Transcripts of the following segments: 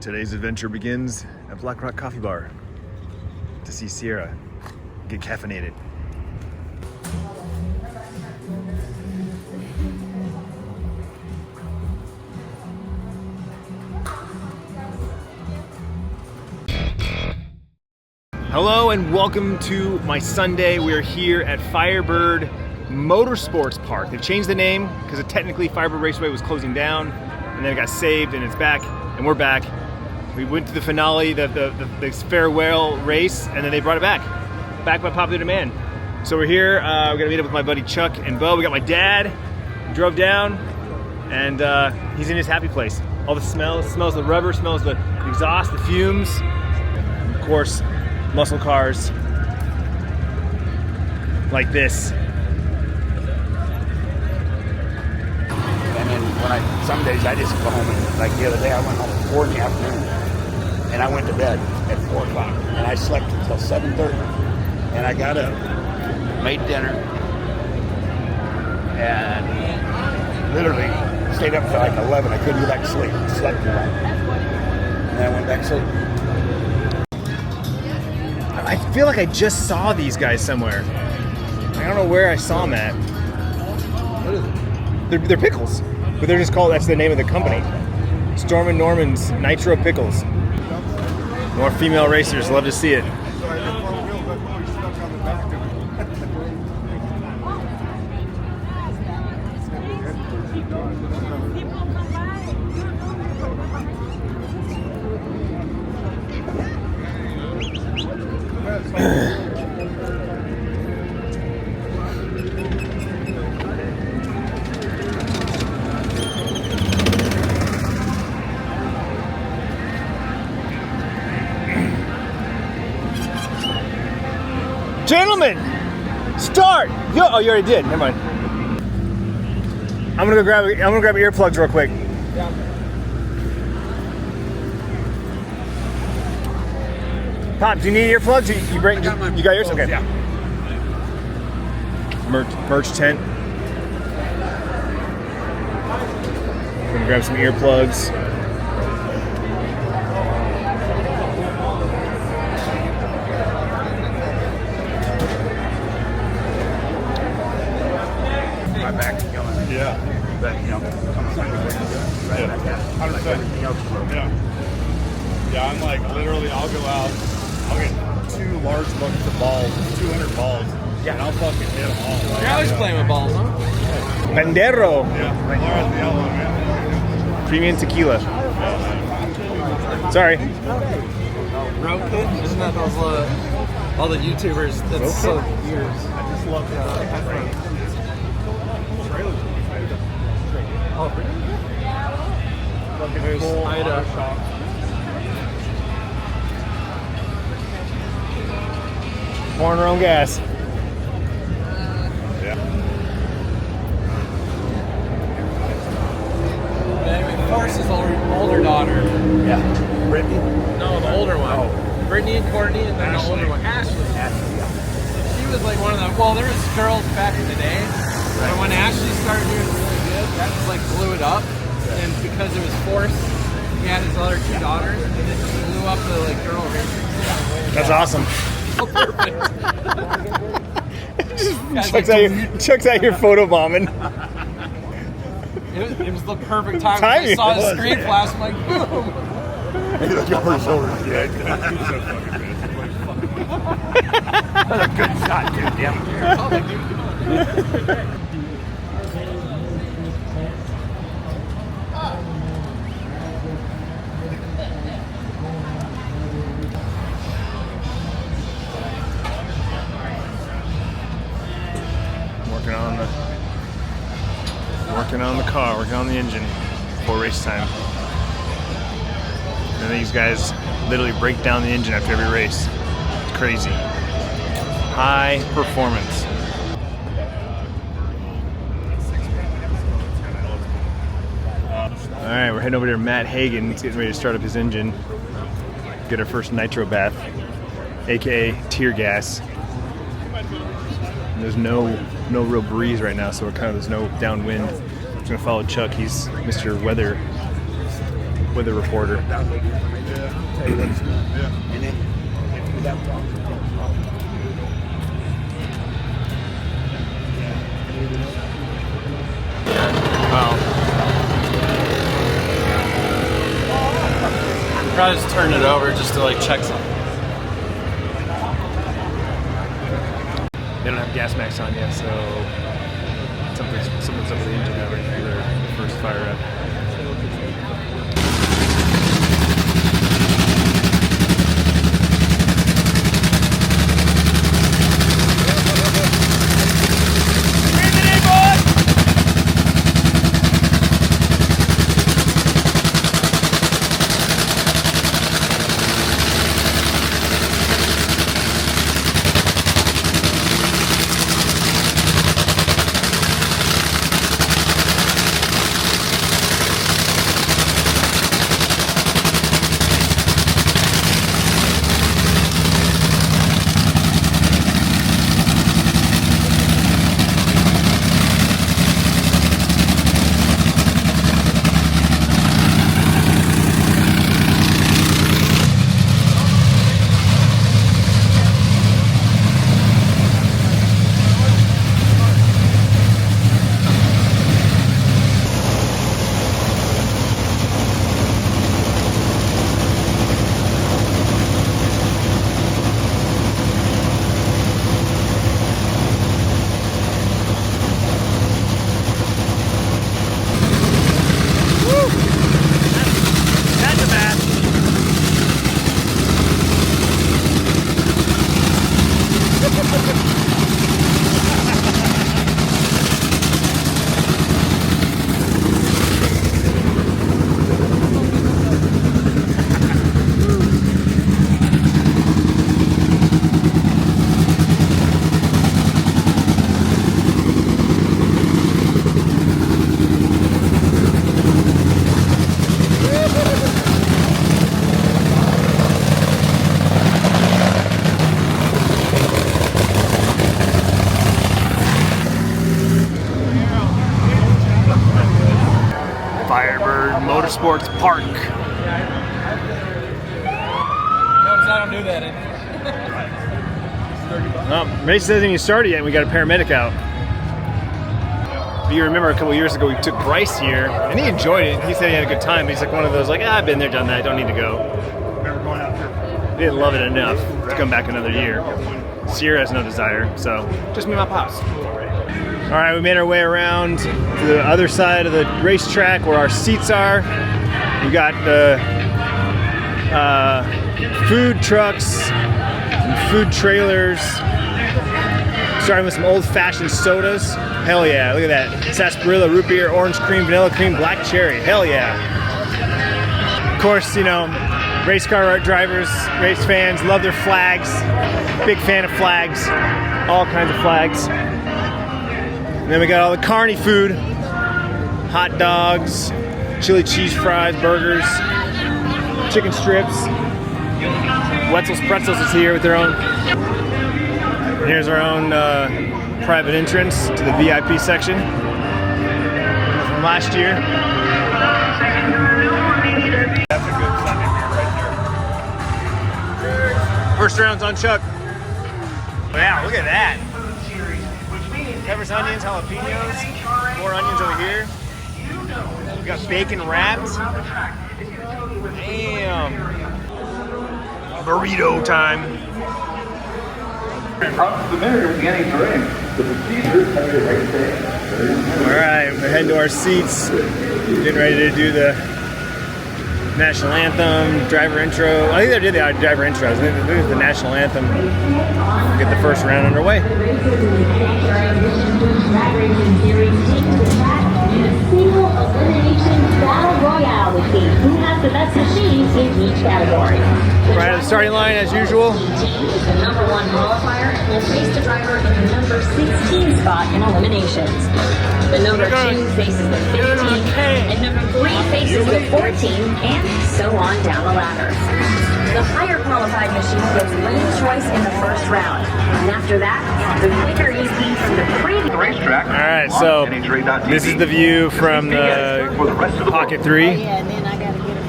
Today's adventure begins at Black Rock Coffee Bar to see Sierra get caffeinated. Hello and welcome to my Sunday. We are here at Firebird Motorsports Park. They've changed the name because technically Firebird Raceway was closing down and then it got saved and it's back and we're back. We went to the finale, the farewell race, and then they brought it back by popular demand. So we're here, we're gonna meet up with my buddy Chuck and Bo. We got my dad, we drove down, and he's in his happy place. All the smells the rubber, smells the exhaust, the fumes, and of course, muscle cars like this. And then some days I just go home and, like the other day, I went home at 4 in the afternoon and I went to bed at 4 o'clock and I slept until 7:30 and I got up, made dinner, and literally stayed up till like 11. I couldn't go back to sleep. Slept too long. And then I went back to sleep. I feel like I just saw these guys somewhere. I don't know where I saw them at. What is it? They're pickles, but they're just called, that's the name of the company. Storm and Norman's Nitro Pickles. More female racers, love to see it. Gentlemen, start! Yo, oh, you already did. Never mind. I'm gonna grab earplugs real quick. Yeah. Pop, do you need earplugs? You got yours? Okay. Yeah. Merch tent. I'm gonna grab some earplugs. My back's killing me. Yeah. But, you know, I'm trying to work right back at 100%. Everything else is broken. Yeah. Yeah, I'm like, literally, I'll go out, I'll get 2 large buckets of balls, 200 balls, and I'll fucking hit them all. Like, You're always playing with balls, huh? Pandero. Yeah, Laura's the yellow, man. Premium tequila. Sorry. Roku? Isn't that those all the YouTubers that's so years? I just love Oh, there's Ida. Pouring her own gas. Yeah. Anyway, Forrest's older daughter. Yeah. Brittany? No, the older one. Oh. Brittany and Courtney, and then the older one, Ashley. Ashley, yeah. She was like one of the, well, there was girls back in the day, but when Ashley started doing really good, that just like blew it up. And because it was Forrest, he had his other 2 daughters, and it just blew up the like girl racing. That's awesome. So perfect. Chuck's out here photo bombing. It was the perfect time. Timing I saw the was, screen flash, I'm like, boom. He looked over his shoulder. Yeah. That's a good shot, dude. Yeah. Working on the car, working on the engine before race time. And these guys literally break down the engine after every race. It's crazy. High performance. All right, we're heading over to Matt Hagen. He's getting ready to start up his engine. Get our first nitro bath, AKA tear gas. And there's no real breeze right now, so there's no downwind. I'm just gonna follow Chuck. He's Mr. Weather with a reporter. Download the information. Tell you what's going. And then if you have problems, Probably just turn it over just to like check something. They don't have gas masks on yet, so something's up with the engine over for their first fire up. Firebird Motorsports Park. Notice I don't do that anymore. Well, race hasn't even started yet and we got a paramedic out. But you remember a couple years ago we took Bryce here and he enjoyed it. He said he had a good time, but he's like one of those like, I've been there, done that, I don't need to go. Remember going out there? He didn't love it enough to come back another year. Sierra has no desire, so just me and my pops. All right, we made our way around to the other side of the racetrack where our seats are. We got food trucks and food trailers. Starting with some old-fashioned sodas. Hell yeah, look at that. Sarsaparilla, root beer, orange cream, vanilla cream, black cherry. Hell yeah. Of course, you know, race car drivers, race fans love their flags. Big fan of flags. All kinds of flags. And then we got all the carny food. Hot dogs, chili cheese fries, burgers, chicken strips. Wetzel's Pretzels is here with their own. And here's our own private entrance to the VIP section from last year. That's a good Sunday beer right there. First round's on Chuck. Wow, look at that. Peppers, onions, jalapenos, more onions over here. We got bacon wrapped. Damn. Burrito time. Across the mirror with the NHRA, the procedures have been right there. All right, we're heading to our seats. Getting ready to do the national anthem, driver intro. I think they did the driver intros. I think this is the national anthem. We'll get the first round underway. Single elimination battle royale between who has the best machines in each category. Right at the starting line as usual. The number 1 qualifier will face the driver in the number 16 spot in eliminations. The number 2 faces the 15, and number 3 faces the 14, and so on down the ladder. The higher qualified machine gets lane choice in the first round. And after that, the quicker you see from the previous Racetrack. All right, so this is the view from the Pocket 3. Yeah, and then I gotta get it.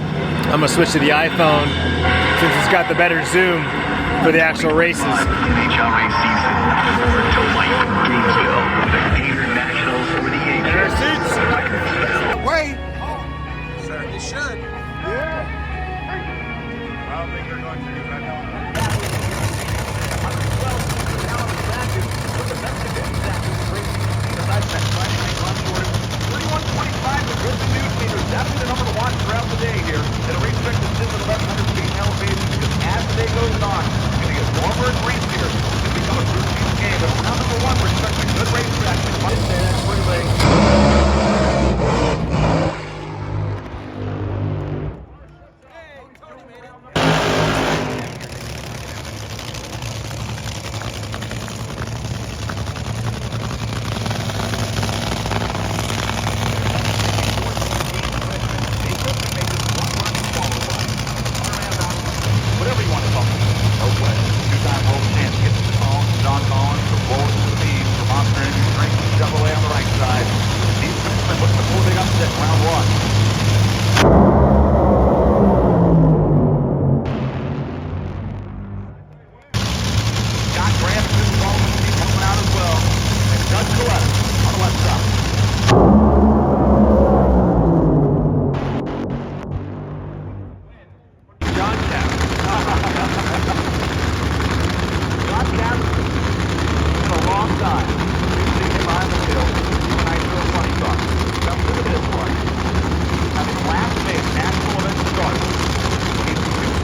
I'm gonna switch to the iPhone since it's got the better zoom for the actual races. NHRA season. Delight Gainesville. The NHRA Nationals over the Yankees. Wait. You should. Yeah. I don't think they're going to. I know. That's the number to watch throughout the day here. It'll restrict the system of 1100 feet elevation because as the day goes on, it's going to get warmer and breezier. It's going to become a routine game. But round number one, we're expecting a good racetrack. Whatever you want to call it. No way. Two-time world champion. John Collins from Bulls to the Bees from Monster Energy Drink. Chevrolet on the right side. These Princeton looking for the big upset in round one. Scott Grant and Susan Baldwin will be coming out as well. And Doug Collette on the left side. John Cap. John Cap in a long time. We've seen him behind the wheel. When I throw funny car. Now look at this one. Having last made national event start in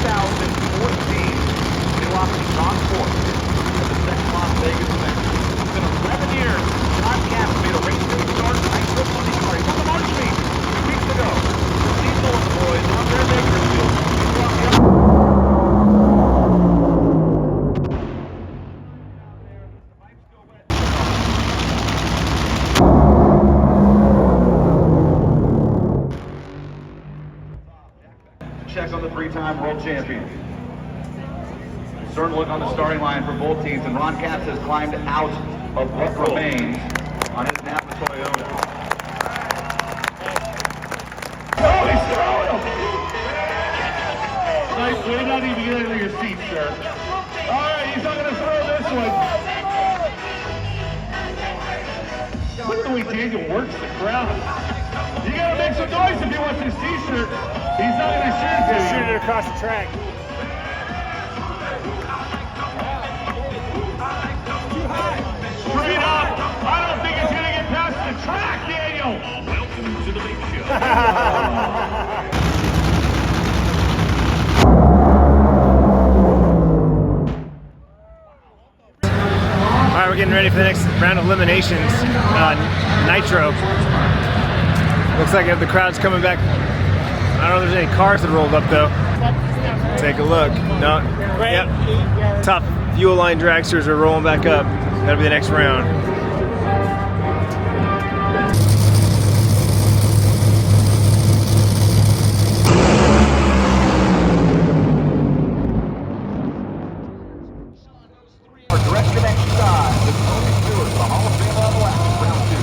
2014. Milwaukee on fourth at the second Las Vegas event. It's been 11 years. John Cap made a race day start. I threw funny car. He won the March meet 2 weeks ago. These Bulls boys on their Bakersfield. Check on the three-time world champion. Certain look on the starting line for both teams, and Ron Capps has climbed out of what remains on his Napa Toyota. Oh, he's throwing him! Nice way, not even getting into your seat, sir. All right, he's not going to throw this one. Look at the way Daniel works the crowd. You got to make some noise if you want this t-shirt. He's not going to shoot it to you. Shoot it across the track. Straight up. I don't think it's going to get past the track, Daniel. Welcome to the big show. All right, we're getting ready for the next round of eliminations. Nitro. Looks like the crowd's coming back. I don't know if there's any cars that rolled up though. Take a look. No. Yep. Top fuel line dragsters are rolling back up. That'll be the next round. Our direct connect side with Tony Stewart, the Hall of Fame on the left, round two.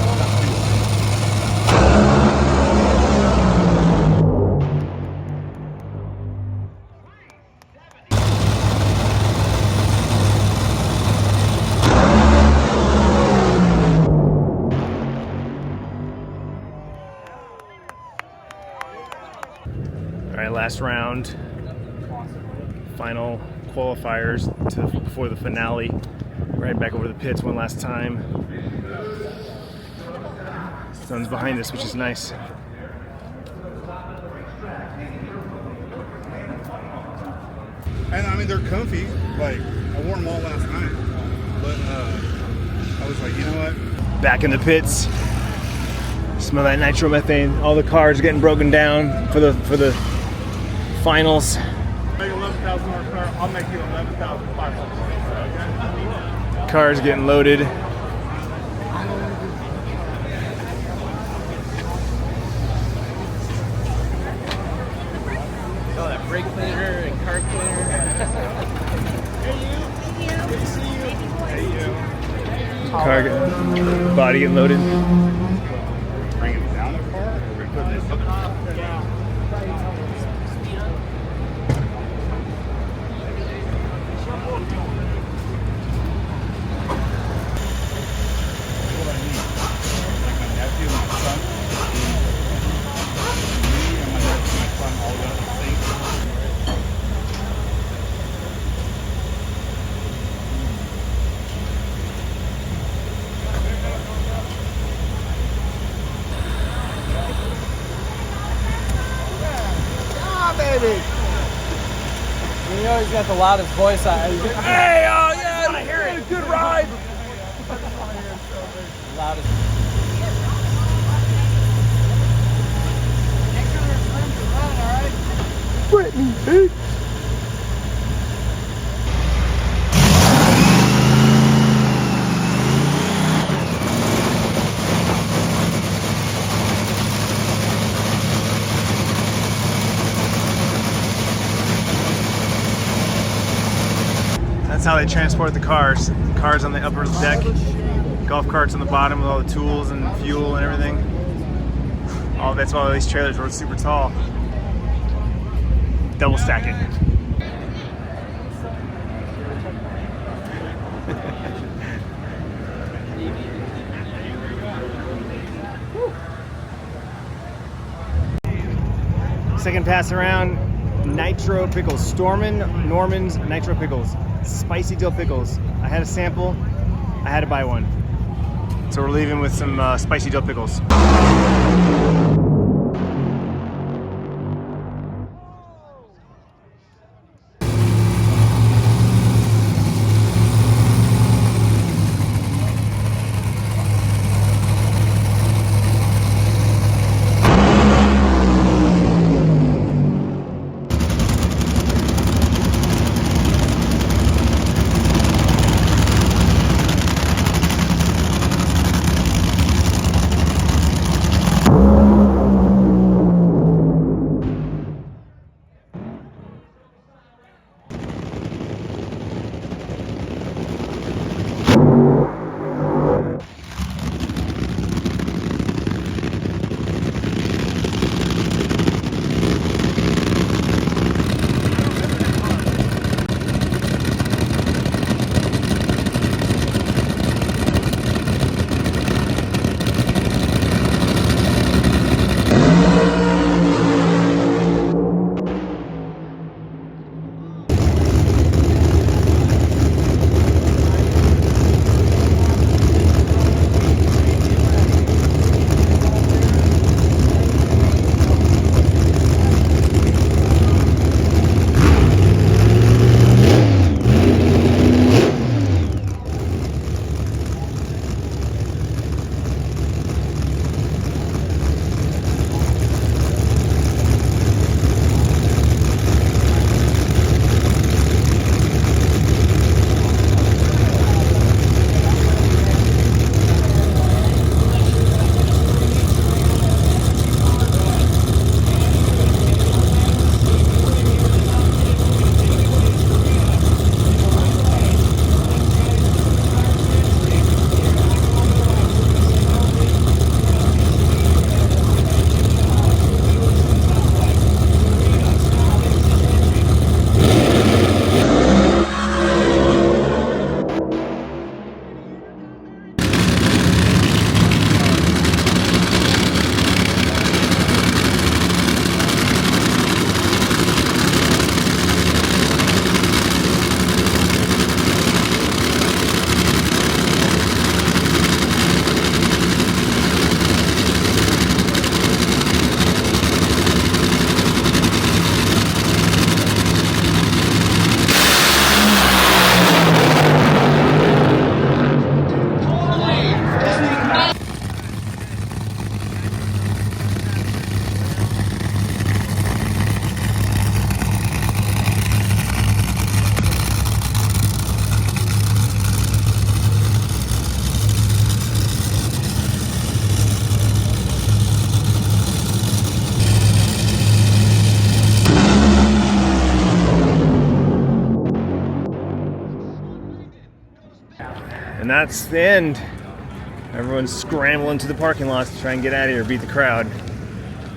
All right, last round. Final qualifiers before the finale. Right back over the pits one last time. Sun's behind us, which is nice. And I mean, they're comfy. Like, I wore them all last night. But I was like, you know what? Back in the pits. Smell that nitromethane. All the cars getting broken down for the finals. Make $11,000 car. I'll make you $11,500. Okay? Cars getting loaded. Oh, that brake cleaner and car cleaner. Good to see you. Car body getting loaded. Bringing it down the car? Or are we putting this up? baby. You know he's got the loudest voice. Hey, oh yeah, I hear it. Good ride. Loudest. Brittany, bitch. That's how they transport the cars. Cars on the upper deck, golf carts on the bottom with all the tools and fuel and everything. That's why all these trailers were super tall. Double stack it. Second pass around, Nitro Pickles. Norman's Nitro Pickles. Spicy dill pickles. I had a sample, I had to buy one. So we're leaving with some spicy dill pickles. And that's the end. Everyone's scrambling to the parking lots to try and get out of here, beat the crowd.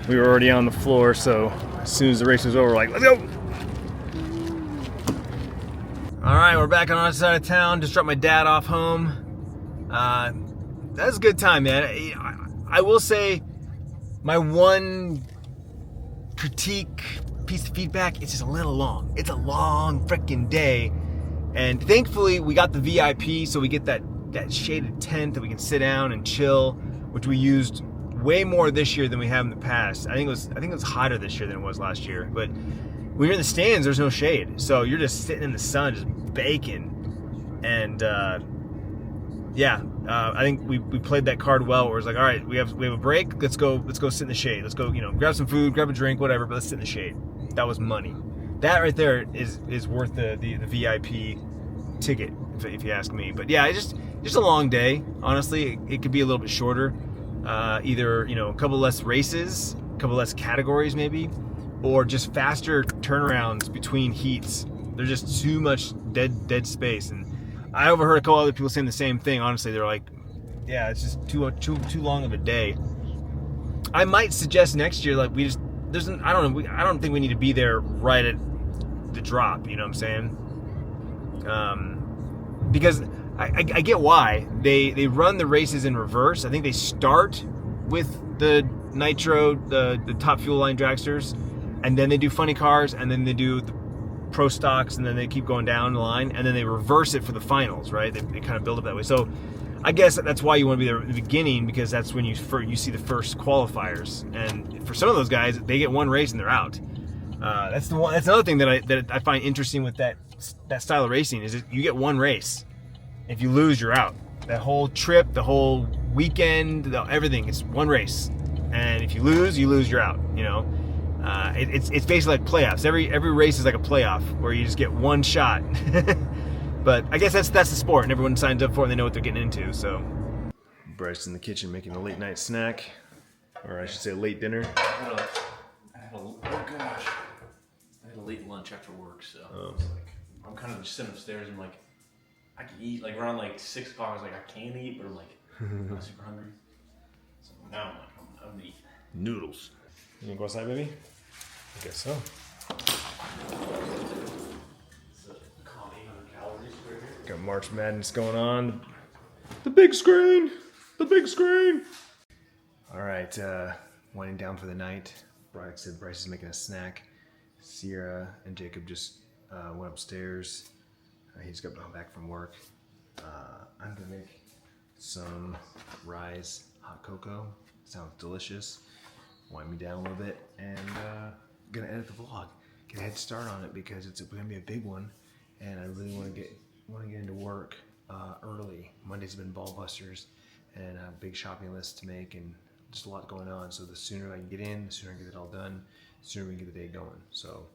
We were already on the floor, so as soon as the race was over, we're like, let's go! All right, we're back on the other side of town. Just dropped my dad off home. That was a good time, man. I will say, my one critique, piece of feedback, it's just a little long. It's a long freaking day. And thankfully, we got the VIP, so we get that shaded tent that we can sit down and chill, which we used way more this year than we have in the past. I think it was hotter this year than it was last year. But when you're in the stands, there's no shade, so you're just sitting in the sun, just baking. And I think we played that card well. Where it's like, all right, we have a break. Let's go sit in the shade. Let's go, grab some food, grab a drink, whatever. But let's sit in the shade. That was money. That right there is worth the VIP ticket, if you ask me. But yeah, it's just a long day. Honestly, it could be a little bit shorter. Either a couple less races, a couple less categories maybe, or just faster turnarounds between heats. There's just too much dead space, and I overheard a couple other people saying the same thing. Honestly, they're like, yeah, it's just too long of a day. I might suggest next year, like, I don't think we need to be there right at the drop. You know what I'm saying? Because I get why they run the races in reverse. I think they start with the nitro, the top fuel line dragsters, and then they do funny cars, and then they do the pro stocks, and then they keep going down the line, and then they reverse it for the finals, right? They kind of build up that way. So I guess that's why you want to be there at the beginning, because that's when you see the first qualifiers. And for some of those guys, they get one race and they're out. That's another thing that I find interesting with that style of racing is that you get one race. If you lose, you're out. That whole trip, the whole weekend, everything, it's one race. And if you lose, you're out. It's basically like playoffs. Every race is like a playoff where you just get one shot. But I guess that's the sport, and everyone signs up for it and they know what they're getting into. So Bryce in the kitchen making a late night snack, or I should say late dinner. I had a late lunch after work, so it's like, I'm kind of just sitting upstairs and like, I can eat. Like around like 6 o'clock, I was like, I can eat, but I'm like, I'm not super hungry. So now I'm like, I'm gonna eat Noodles. You gonna go outside, baby? I guess so. Got March Madness going on. The big screen! All right, winding down for the night. Bryce said Bryce is making a snack. Sierra and Jacob just went upstairs. He just got back from work. I'm gonna make some Rise hot cocoa. Sounds delicious. Wind me down a little bit, and gonna edit the vlog. Get a head start on it because it's gonna be a big one, and I really want to get into work early. Monday's been ball busters, and a big shopping list to make, and just a lot going on. So the sooner I can get in, the sooner I can get it all done, the sooner we can get the day going. So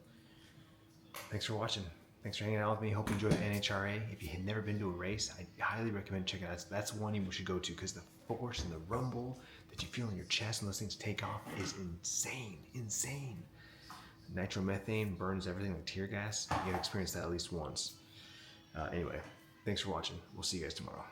thanks for watching. Thanks for hanging out with me. Hope you enjoyed the NHRA. If you had never been to a race, I highly recommend checking it out. That's one you should go to, because the force and the rumble that you feel in your chest when those things take off is insane. Nitromethane burns everything like tear gas. You gotta experience that at least once. Anyway, thanks for watching. We'll see you guys tomorrow.